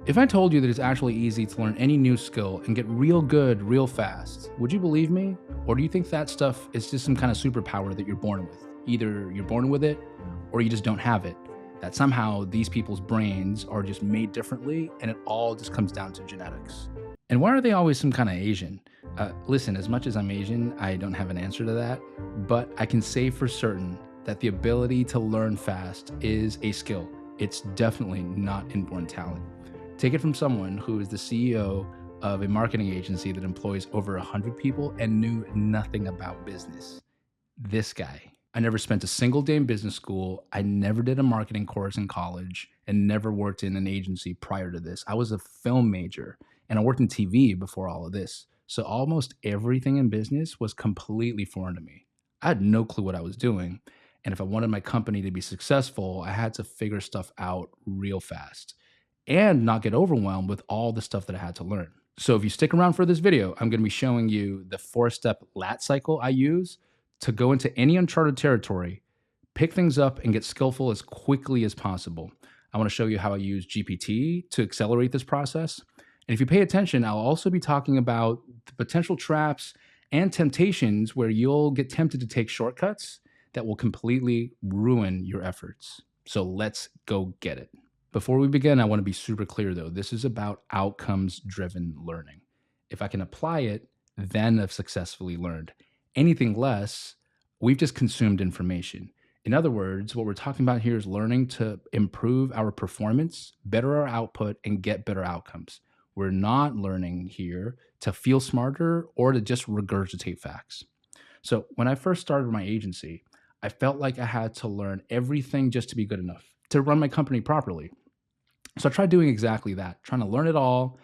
If I told you that it's actually easy to learn any new skill and get real good real fast, would you believe me? Or do you think that stuff is just some kind of superpower that you're born with? Either you're born with it or you just don't have it. That somehow these people's brains are just made differently and it all just comes down to genetics. And why are they always some kind of Asian? Listen, as much as I'm Asian, I don't have an answer to that, but I can say for certain that the ability to learn fast is a skill. It's definitely not inborn talent. Take it from someone who is the CEO of a marketing agency that employs over 100 people and knew nothing about business. This guy. I never spent a single day in business school. I never did a marketing course in college and never worked in an agency prior to this. I was a film major and I worked in TV before all of this. So almost everything in business was completely foreign to me. I had no clue what I was doing. And if I wanted my company to be successful, I had to figure stuff out real fast and not get overwhelmed with all the stuff that I had to learn. So if you stick around for this video, I'm going to be showing you the 4-step lat cycle I use to go into any uncharted territory, pick things up, and get skillful as quickly as possible. I want to show you how I use GPT to accelerate this process. And if you pay attention, I'll also be talking about the potential traps and temptations where you'll get tempted to take shortcuts that will completely ruin your efforts. So let's go get it. Before we begin, I want to be super clear though. This is about outcomes-driven learning. If I can apply it, then I've successfully learned. Anything less, we've just consumed information. In other words, what we're talking about here is learning to improve our performance, better our output, and get better outcomes. We're not learning here to feel smarter or to just regurgitate facts. So when I first started my agency, I felt like I had to learn everything just to be good enough to run my company properly. So I tried doing exactly that, trying to learn it all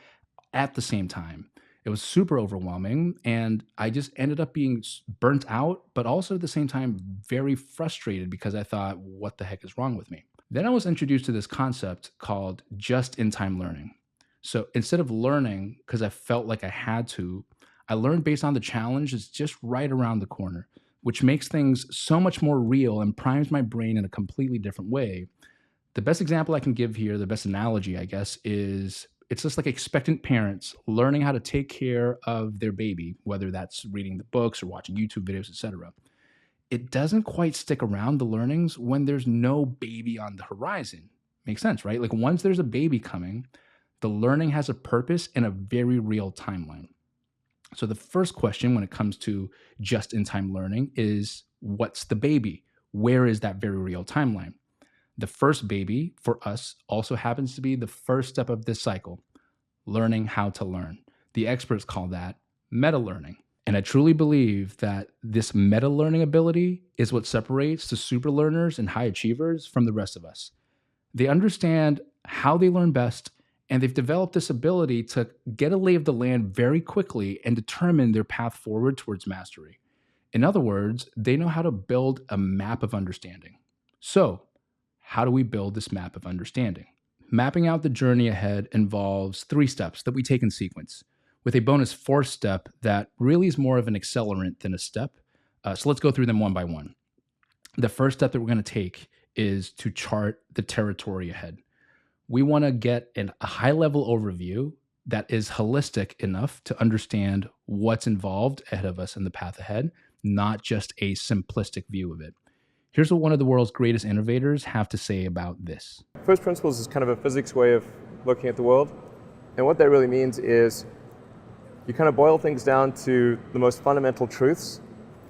at the same time. It was super overwhelming and I just ended up being burnt out, but also at the same time, very frustrated because I thought, what the heck is wrong with me? Then I was introduced to this concept called just-in-time learning. So instead of learning because I felt like I had to, I learned based on the challenge is just right around the corner, which makes things so much more real and primes my brain in a completely different way. The best example I can give here, the best analogy, I guess, is it's just like expectant parents learning how to take care of their baby, whether that's reading the books or watching YouTube videos, etc. It doesn't quite stick around the learnings when there's no baby on the horizon. Makes sense, right? Like once there's a baby coming, the learning has a purpose and a very real timeline. So the first question when it comes to just-in-time learning is, what's the baby? Where is that very real timeline? The first baby for us also happens to be the first step of this cycle, learning how to learn. The experts call that meta learning. And I truly believe that this meta learning ability is what separates the super learners and high achievers from the rest of us. They understand how they learn best, and they've developed this ability to get a lay of the land very quickly and determine their path forward towards mastery. In other words, they know how to build a map of understanding. So, how do we build this map of understanding? Mapping out the journey ahead involves 3 steps that we take in sequence, with a bonus 4th step that really is more of an accelerant than a step. So let's go through them one by one. The first step that we're going to take is to chart the territory ahead. We want to get a high-level overview that is holistic enough to understand what's involved ahead of us in the path ahead, not just a simplistic view of it. Here's what one of the world's greatest innovators have to say about this. First principles is kind of a physics way of looking at the world. And what that really means is you kind of boil things down to the most fundamental truths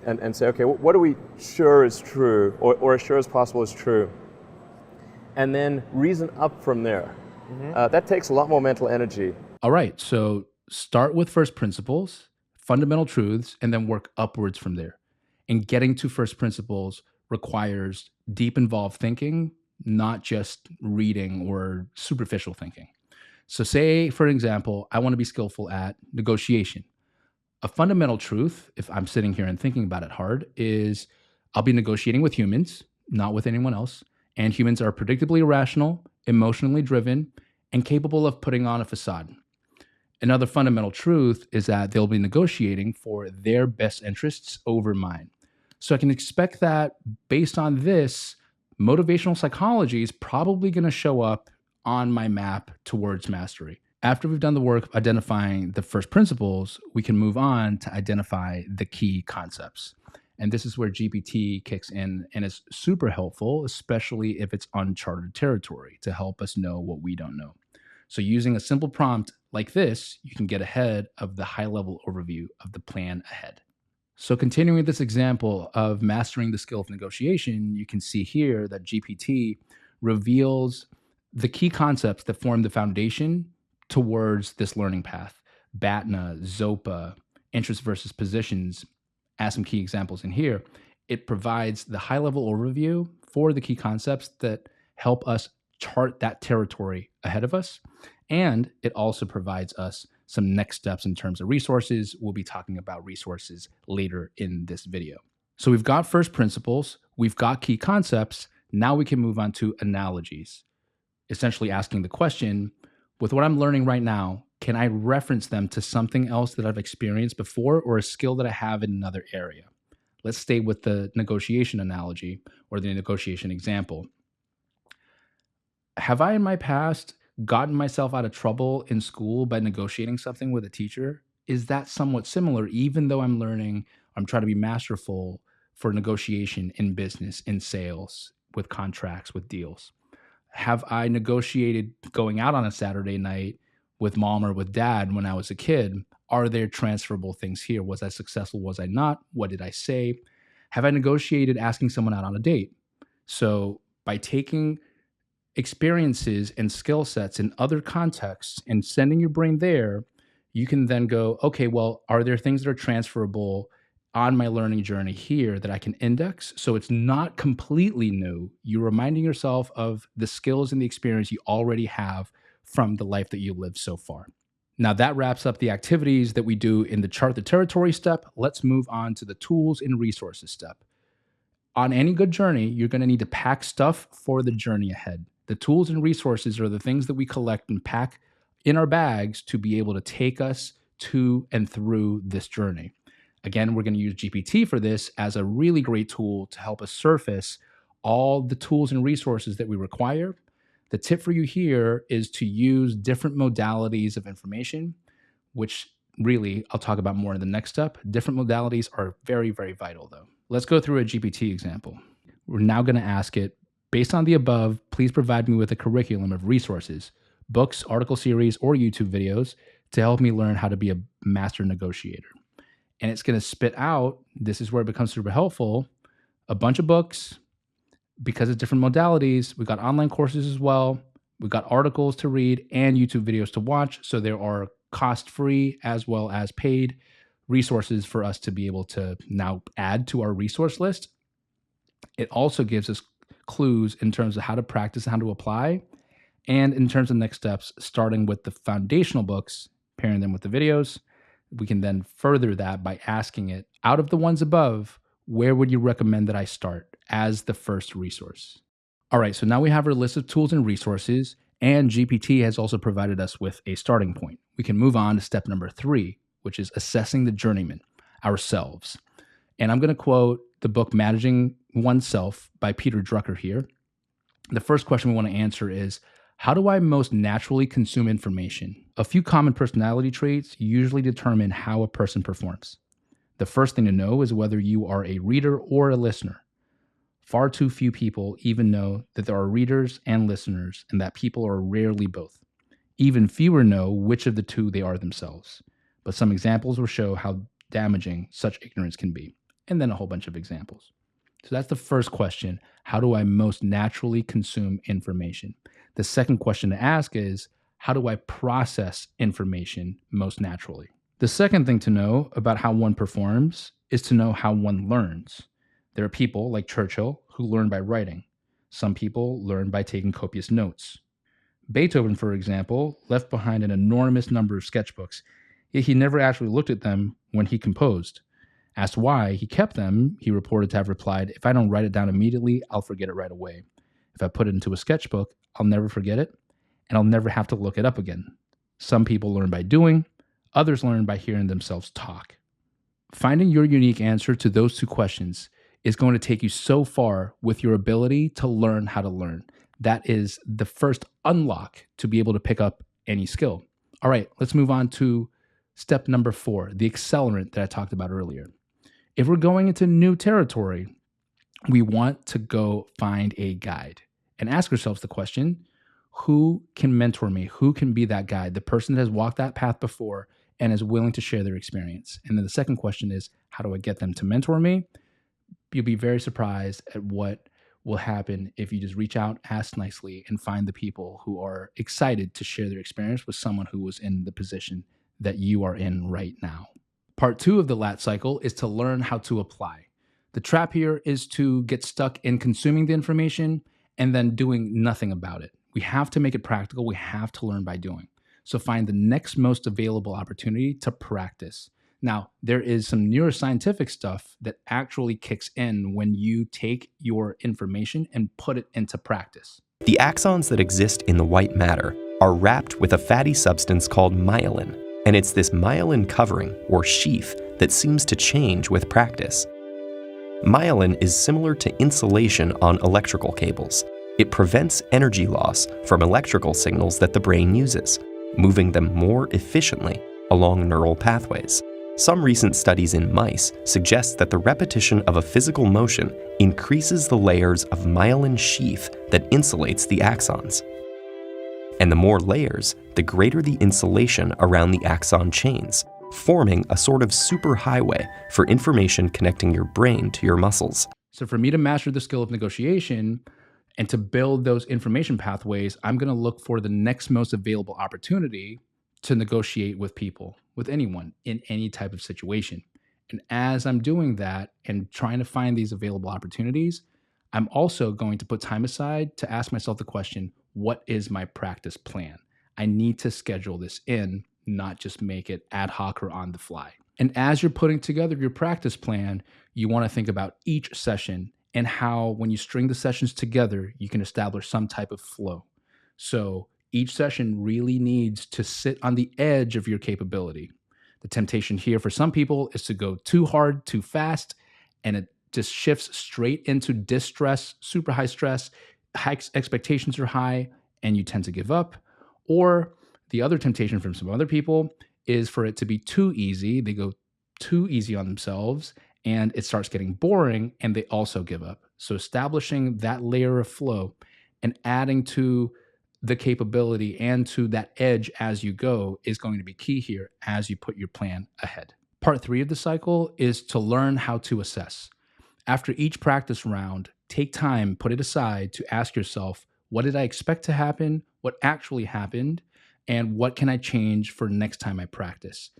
and say, okay, what are we sure is true or as sure as possible is true? And then reason up from there. That takes a lot more mental energy. All right, so start with first principles, fundamental truths, and then work upwards from there. And getting to first principles requires deep involved thinking, not just reading or superficial thinking. So say, for example, I want to be skillful at negotiation. A fundamental truth, if I'm sitting here and thinking about it hard, is I'll be negotiating with humans, not with anyone else. And humans are predictably irrational, emotionally driven, and capable of putting on a facade. Another fundamental truth is that they'll be negotiating for their best interests over mine. So I can expect that based on this, motivational psychology is probably going to show up on my map towards mastery. After we've done the work of identifying the first principles, we can move on to identify the key concepts. And this is where GPT kicks in and is super helpful, especially if it's uncharted territory, to help us know what we don't know. So using a simple prompt like this, you can get ahead of the high-level overview of the plan ahead. So continuing this example of mastering the skill of negotiation, you can see here that GPT reveals the key concepts that form the foundation towards this learning path. BATNA, ZOPA, interest versus positions, as some key examples in here. It provides the high-level overview for the key concepts that help us chart that territory ahead of us. And it also provides us some next steps in terms of resources. We'll be talking about resources later in this video. So we've got first principles, we've got key concepts. Now we can move on to analogies, essentially asking the question, with what I'm learning right now, can I reference them to something else that I've experienced before or a skill that I have in another area? Let's stay with the negotiation analogy or the negotiation example. Have I in my past gotten myself out of trouble in school by negotiating something with a teacher? Is that somewhat similar, even though I'm learning, I'm trying to be masterful for negotiation in business, in sales, with contracts, with deals? Have I negotiated going out on a Saturday night with mom or with dad when I was a kid? Are there transferable things here? Was I successful? Was I not? What did I say? Have I negotiated asking someone out on a date? So by taking experiences and skill sets in other contexts and sending your brain there, you can then go, okay, well, are there things that are transferable on my learning journey here that I can index? So it's not completely new. You're reminding yourself of the skills and the experience you already have from the life that you lived so far. Now that wraps up the activities that we do in the chart the territory step. Let's move on to the tools and resources step. On any good journey, you're going to need to pack stuff for the journey ahead. The tools and resources are the things that we collect and pack in our bags to be able to take us to and through this journey. Again, we're going to use GPT for this as a really great tool to help us surface all the tools and resources that we require. The tip for you here is to use different modalities of information, which really I'll talk about more in the next step. Different modalities are very, very vital though. Let's go through a GPT example. We're now going to ask it, based on the above, please provide me with a curriculum of resources, books, article series, or YouTube videos to help me learn how to be a master negotiator. And it's going to spit out, this is where it becomes super helpful, a bunch of books. Because of different modalities, we've got online courses as well. We've got articles to read and YouTube videos to watch. So there are cost-free as well as paid resources for us to be able to now add to our resource list. It also gives us clues in terms of how to practice and how to apply, and in terms of next steps, starting with the foundational books, pairing them with the videos. We can then further that by asking it, out of the ones above, where would you recommend that I start as the first resource? All right, so now we have our list of tools and resources, and GPT has also provided us with a starting point. We can move on to step number 3, which is assessing the journeyman, ourselves. And I'm going to quote the book Managing Oneself by Peter Drucker here. The first question we want to answer is, how do I most naturally consume information? A few common personality traits usually determine how a person performs. The first thing to know is whether you are a reader or a listener. Far too few people even know that there are readers and listeners, and that people are rarely both. Even fewer know which of the two they are themselves. But some examples will show how damaging such ignorance can be, and then a whole bunch of examples. So that's the first question. How do I most naturally consume information? The second question to ask is, how do I process information most naturally? The second thing to know about how one performs is to know how one learns. There are people like Churchill who learn by writing. Some people learn by taking copious notes. Beethoven, for example, left behind an enormous number of sketchbooks, yet he never actually looked at them when he composed. Asked why he kept them, he reported to have replied, if I don't write it down immediately, I'll forget it right away. If I put it into a sketchbook, I'll never forget it, and I'll never have to look it up again. Some people learn by doing, others learn by hearing themselves talk. Finding your unique answer to those two questions is going to take you so far with your ability to learn how to learn. That is the first unlock to be able to pick up any skill. All right, let's move on to step number 4, the accelerant that I talked about earlier. If we're going into new territory, we want to go find a guide and ask ourselves the question, who can mentor me? Who can be that guide? The person that has walked that path before and is willing to share their experience. And then the second question is, how do I get them to mentor me? You'll be very surprised at what will happen if you just reach out, ask nicely, and find the people who are excited to share their experience with someone who was in the position that you are in right now. Part 2 of the LAT cycle is to learn how to apply. The trap here is to get stuck in consuming the information and then doing nothing about it. We have to make it practical. We have to learn by doing. So find the next most available opportunity to practice. Now, there is some neuroscientific stuff that actually kicks in when you take your information and put it into practice. The axons that exist in the white matter are wrapped with a fatty substance called myelin, and it's this myelin covering, or sheath, that seems to change with practice. Myelin is similar to insulation on electrical cables. It prevents energy loss from electrical signals that the brain uses, moving them more efficiently along neural pathways. Some recent studies in mice suggest that the repetition of a physical motion increases the layers of myelin sheath that insulates the axons. And the more layers, the greater the insulation around the axon chains, forming a sort of superhighway for information connecting your brain to your muscles. So for me to master the skill of negotiation and to build those information pathways, I'm going to look for the next most available opportunity to negotiate with people, with anyone, in any type of situation. And as I'm doing that and trying to find these available opportunities, I'm also going to put time aside to ask myself the question, what is my practice plan? I need to schedule this in, not just make it ad hoc or on the fly. And as you're putting together your practice plan, you want to think about each session and how, when you string the sessions together, you can establish some type of flow. So each session really needs to sit on the edge of your capability. The temptation here for some people is to go too hard, too fast, and it just shifts straight into distress, super high stress, high expectations are high, and you tend to give up. Or the other temptation from some other people is for it to be too easy. They go too easy on themselves, and it starts getting boring, and they also give up. So establishing that layer of flow and adding to the capability and to that edge as you go is going to be key here as you put your plan ahead. Part 3 of the cycle is to learn how to assess. After each practice round, take time, put it aside to ask yourself, what did I expect to happen? What actually happened? And what can I change for next time I practice?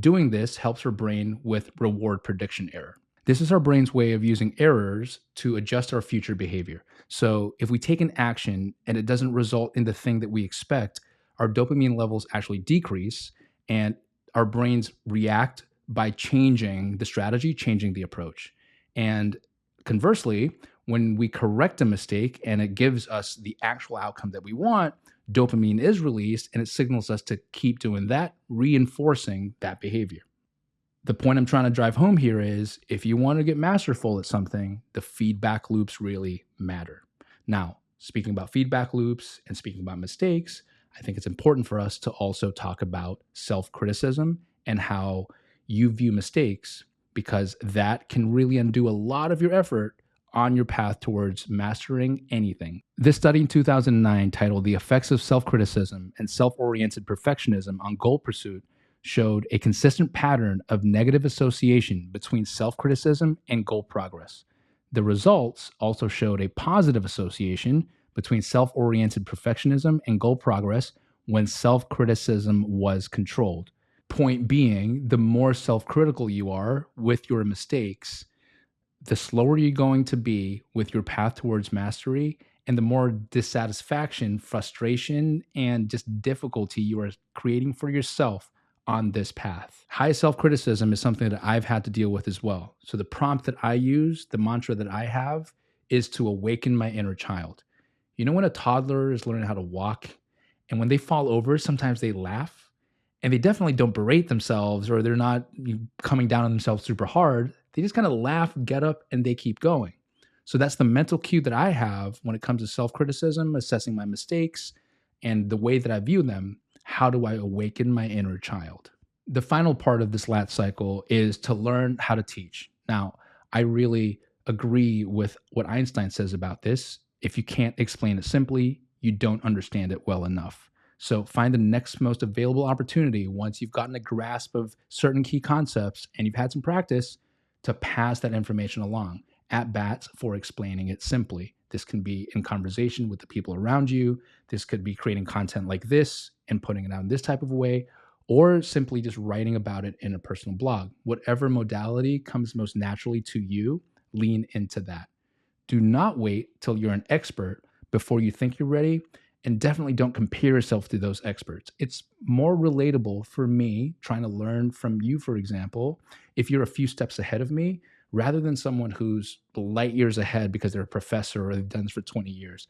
Doing this helps our brain with reward prediction error. This is our brain's way of using errors to adjust our future behavior. So if we take an action and it doesn't result in the thing that we expect, our dopamine levels actually decrease and our brains react by changing the strategy, changing the approach. And conversely, when we correct a mistake and it gives us the actual outcome that we want, dopamine is released and it signals us to keep doing that, reinforcing that behavior. The point I'm trying to drive home here is, if you want to get masterful at something, the feedback loops really matter. Now, speaking about feedback loops and speaking about mistakes, I think it's important for us to also talk about self-criticism and how you view mistakes, because that can really undo a lot of your effort on your path towards mastering anything. This study in 2009, titled The Effects of Self-Criticism and Self-Oriented Perfectionism on Goal Pursuit, showed a consistent pattern of negative association between self-criticism and goal progress. The results also showed a positive association between self-oriented perfectionism and goal progress when self-criticism was controlled. Point being, the more self-critical you are with your mistakes, the slower you're going to be with your path towards mastery, and the more dissatisfaction, frustration, and just difficulty you are creating for yourself on this path. High self-criticism is something that I've had to deal with as well. So the prompt that I use, the mantra that I have, is to awaken my inner child. You know, when a toddler is learning how to walk and when they fall over, sometimes they laugh, and they definitely don't berate themselves, or they're not coming down on themselves super hard. They just kind of laugh, get up, and they keep going. So that's the mental cue that I have when it comes to self-criticism, assessing my mistakes, and the way that I view them. How do I awaken my inner child? The final part of this lat cycle is to learn how to teach. Now, I really agree with what Einstein says about this. If you can't explain it simply, you don't understand it well enough. So find the next most available opportunity once you've gotten a grasp of certain key concepts and you've had some practice to pass that information along. At bats for explaining it simply. This can be in conversation with the people around you. This could be creating content like this and putting it out in this type of way, or simply just writing about it in a personal blog. Whatever modality comes most naturally to you, lean into that. Do not wait till you're an expert before you think you're ready, and definitely don't compare yourself to those experts. It's more relatable for me trying to learn from you, for example, if you're a few steps ahead of me, rather than someone who's light years ahead because they're a professor or they've done this for 20 years.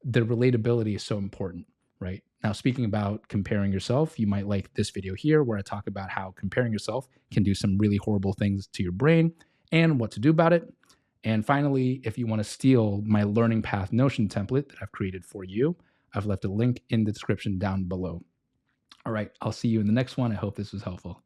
The relatability is so important, right? Now, speaking about comparing yourself, you might like this video here where I talk about how comparing yourself can do some really horrible things to your brain and what to do about it. And finally, if you want to steal my Learning Path Notion template that I've created for you, I've left a link in the description down below. All right, I'll see you in the next one. I hope this was helpful.